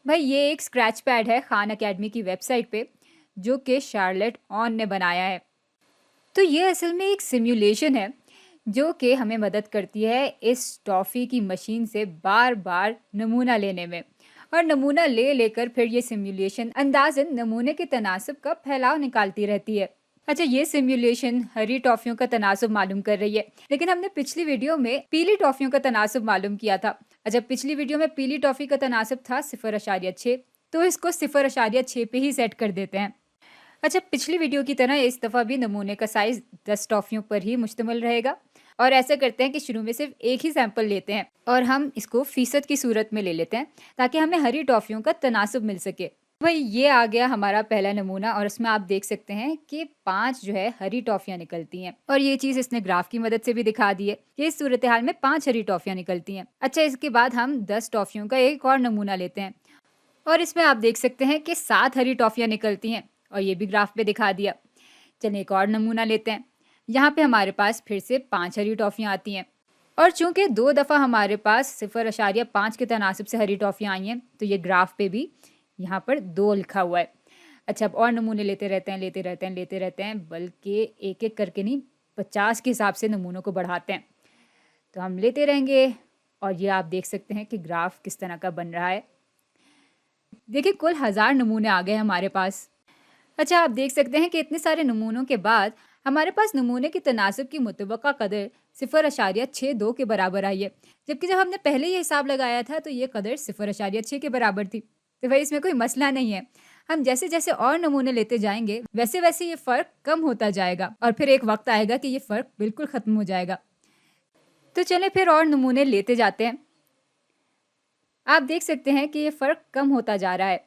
भाई ये एक स्क्रैच पैड है खान अकेडमी की वेबसाइट पे, जो कि शार्लेट ऑन ने बनाया है। तो ये असल में एक सिम्युलेशन है जो कि हमें मदद करती है इस टॉफ़ी की मशीन से बार बार नमूना लेने में। और नमूना ले लेकर फिर ये सिम्युलेशन अंदाज़न नमूने के तनासब का फैलाव निकालती रहती है। अच्छा, ये सिम्युलेशन हरी टॉफ़ियों का तनासब मालूम कर रही है, लेकिन हमने पिछली वीडियो में पीली टॉफ़ियों का तनासब मालूम किया था। अच्छा, पिछली वीडियो में पीली टॉफ़ी का तनासब था 0.6, तो इसको 0.6 पे ही सेट कर देते हैं। अच्छा, पिछली वीडियो की तरह इस दफ़ा भी नमूने का साइज़ 10 टॉफ़ियों पर ही मुश्तमिल रहेगा। और ऐसा करते हैं कि शुरू में सिर्फ एक ही सैंपल लेते हैं और हम इसको फ़ीसद की सूरत में ले लेते हैं, ताकि हमें हरी टॉफ़ियों का तनासब मिल सके। भाई ये आ गया हमारा पहला नमूना और इसमें आप देख सकते हैं कि 5 जो है हरी टॉफ़ियाँ निकलती हैं। और ये चीज़ इसने ग्राफ की मदद से भी दिखा दी है कि इस सूरत हाल में 5 हरी टॉफ़ियाँ निकलती हैं। अच्छा, इसके बाद हम 10 टॉफ़ियों का एक और नमूना लेते हैं और इसमें आप देख सकते हैं कि 7 हरी टॉफ़ियाँ निकलती हैं और ये भी ग्राफ पे दिखा दिया। चलिए एक और नमूना लेते हैं। यहाँ पे हमारे पास फिर से 5 हरी टॉफ़ियाँ आती हैं और चूंकि 2 दफ़ा हमारे पास 0.5 के तनासब से हरी टॉफ़ियाँ आई हैं, तो ये ग्राफ पे भी यहाँ पर 2 लिखा हुआ है। अच्छा, अब और नमूने लेते रहते हैं, लेते रहते हैं, बल्कि एक-एक करके नहीं, 50 के हिसाब से नमूनों को बढ़ाते हैं। तो हम लेते रहेंगे और ये आप देख सकते हैं कि ग्राफ किस तरह का बन रहा है। देखिए, कुल 1000 नमूने आ गए हमारे पास। अच्छा, आप देख सकते हैं कि इतने सारे नमूनों के बाद हमारे पास नमूने की तनासब की मुतवक्का कदर 0.62 के बराबर आई है, जबकि जब हमने पहले ये हिसाब लगाया था तो ये कदर 0.6 के बराबर थी। तो भाई इसमें कोई मसला नहीं है। हम जैसे जैसे और नमूने लेते जाएंगे वैसे वैसे ये फ़र्क कम होता जाएगा और फिर एक वक्त आएगा कि ये फ़र्क बिल्कुल ख़त्म हो जाएगा। तो चलें फिर और नमूने लेते जाते हैं। आप देख सकते हैं कि ये फ़र्क कम होता जा रहा है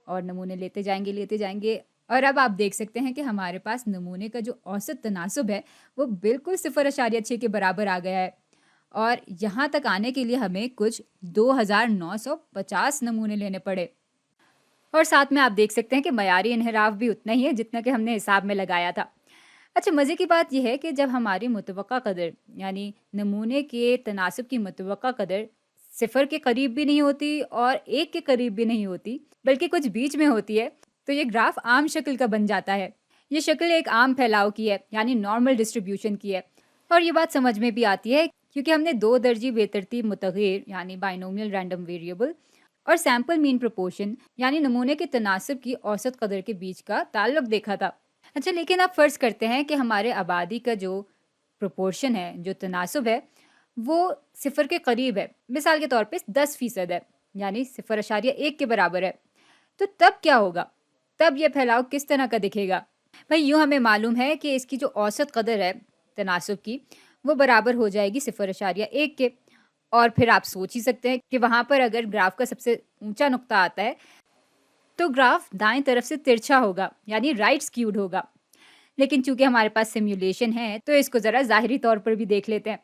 और नमूने लेते जाएंगे और अब आप देख सकते हैं कि हमारे पास नमूने का जो औसत तनासब है वो बिल्कुल 0.6 के बराबर आ गया है। और यहाँ तक आने के लिए हमें कुछ 2950 नमूने लेने पड़े। और साथ में आप देख सकते हैं कि मयारी इन्हिराफ भी उतना ही है जितना कि हमने हिसाब में लगाया था। अच्छा, मज़े की बात यह है कि जब हमारी मुतवक्का कदर यानी नमूने के तनासब की मुतवक्का कदर 0 के करीब भी नहीं होती और 1 के करीब भी नहीं होती, बल्कि कुछ बीच में होती है, तो ये ग्राफ आम शक्ल का बन जाता है। ये शक्ल एक आम फैलाव की है, यानी नॉर्मल डिस्ट्रीब्यूशन की है। और ये बात समझ में भी आती है क्योंकि हमने 2 दर्जी बेतरतीब मुतग़िर यानी बाइनोमियल रैंडम वेरिएबल और सैंपल मीन प्रोपोर्शन यानी नमूने के तनासब की औसत कदर के बीच का ताल्लुक देखा था। अच्छा, लेकिन आप फ़र्ज़ करते हैं कि हमारे आबादी का जो प्रोपोर्शन है, जो तनासब है, वो 0 के करीब है। मिसाल के तौर पे 10% है, यानी 0.1 के बराबर है। तो तब क्या होगा? तब ये फैलाव किस तरह का दिखेगा? भाई यूँ हमें मालूम है कि इसकी जो औसत कदर है तनासब की, वो बराबर हो जाएगी 0.1 के। और फिर आप सोच ही सकते हैं कि वहाँ पर अगर ग्राफ का सबसे ऊँचा नुक्ता आता है, तो ग्राफ दाएं तरफ से तिरछा होगा, यानी राइट स्क्यूड होगा। लेकिन चूंकि हमारे पास सिम्युलेशन है तो इसको ज़रा ज़ाहिरी तौर पर भी देख लेते हैं।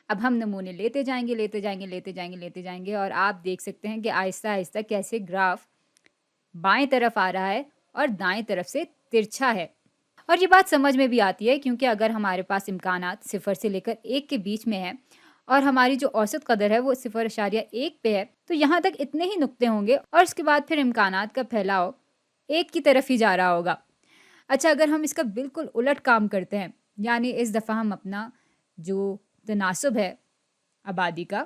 अब हम नमूने लेते जाएंगे और आप देख सकते हैं कि आहिस्ता आहिस्ता कैसे ग्राफ बाएं तरफ आ रहा है और दाएं तरफ से तिरछा है। और ये बात समझ में भी आती है क्योंकि अगर हमारे पास इम्कानात 0 से लेकर 1 के बीच में है और हमारी जो औसत कदर है वो 0.1 पे है, तो यहाँ तक इतने ही नुक्ते होंगे और उसके बाद फिर इम्कानात का फैलाव 1 की तरफ ही जा रहा होगा। अच्छा, अगर हम इसका बिल्कुल उलट काम करते हैं, यानी इस दफ़ा हम अपना जो तनासब है आबादी का,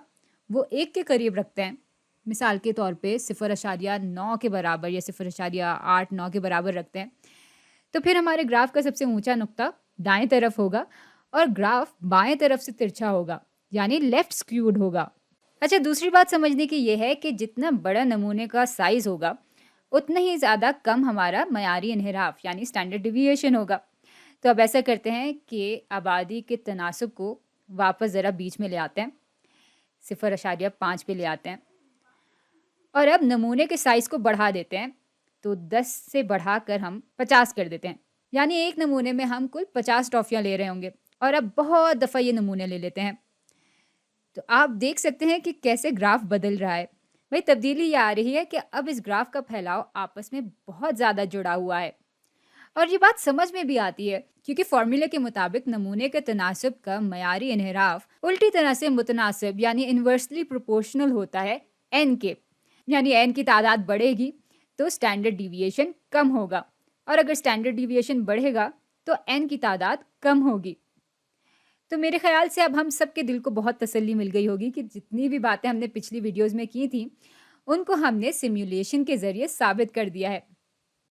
वो 1 के करीब रखते हैं, मिसाल के तौर पे 0.9 के बराबर या 0.89 के बराबर रखते हैं, तो फिर हमारे ग्राफ का सबसे ऊंचा नुक्ता दाएं तरफ होगा और ग्राफ बाएं तरफ से तिरछा होगा, यानी लेफ्ट स्क्यूड होगा। अच्छा, दूसरी बात समझने की ये है कि जितना बड़ा नमूने का साइज़ होगा, उतना ही ज़्यादा कम हमारा मयारी इन्हिराफ यानी स्टैंडर्ड डिविएशन होगा। तो अब ऐसा करते हैं कि आबादी के तनासब को वापस ज़रा बीच में ले आते हैं, 0.5 पे ले आते हैं और अब नमूने के साइज़ को बढ़ा देते हैं। तो 10 से बढ़ाकर हम 50 कर देते हैं, यानी एक नमूने में हम कुल 50 टॉफ़ियाँ ले रहे होंगे और अब बहुत दफ़ा ये नमूने ले लेते हैं। तो आप देख सकते हैं कि कैसे ग्राफ बदल रहा है। भाई तब्दीली ये आ रही है कि अब इस ग्राफ का फैलाव आपस में बहुत ज़्यादा जुड़ा हुआ है और ये बात समझ में भी आती है क्योंकि फॉर्मूले के मुताबिक नमूने के तनासब का मयारी इन्हिराफ उल्टी तरह से मुतनासिब यानी इन्वर्सली प्रोपोर्शनल होता है n के। یعنی n کی تعداد بڑھے گی تو اسٹینڈرڈ ڈیویشن کم ہوگا، اور اگر اسٹینڈرڈ ڈیویشن بڑھے گا تو n کی تعداد کم ہوگی۔ تو میرے خیال سے اب ہم سب کے دل کو بہت تسلی مل گئی ہوگی کہ جتنی بھی باتیں ہم نے پچھلی ویڈیوز میں کی تھیں ان کو ہم نے سیمولیشن کے ذریعے ثابت کر دیا ہے۔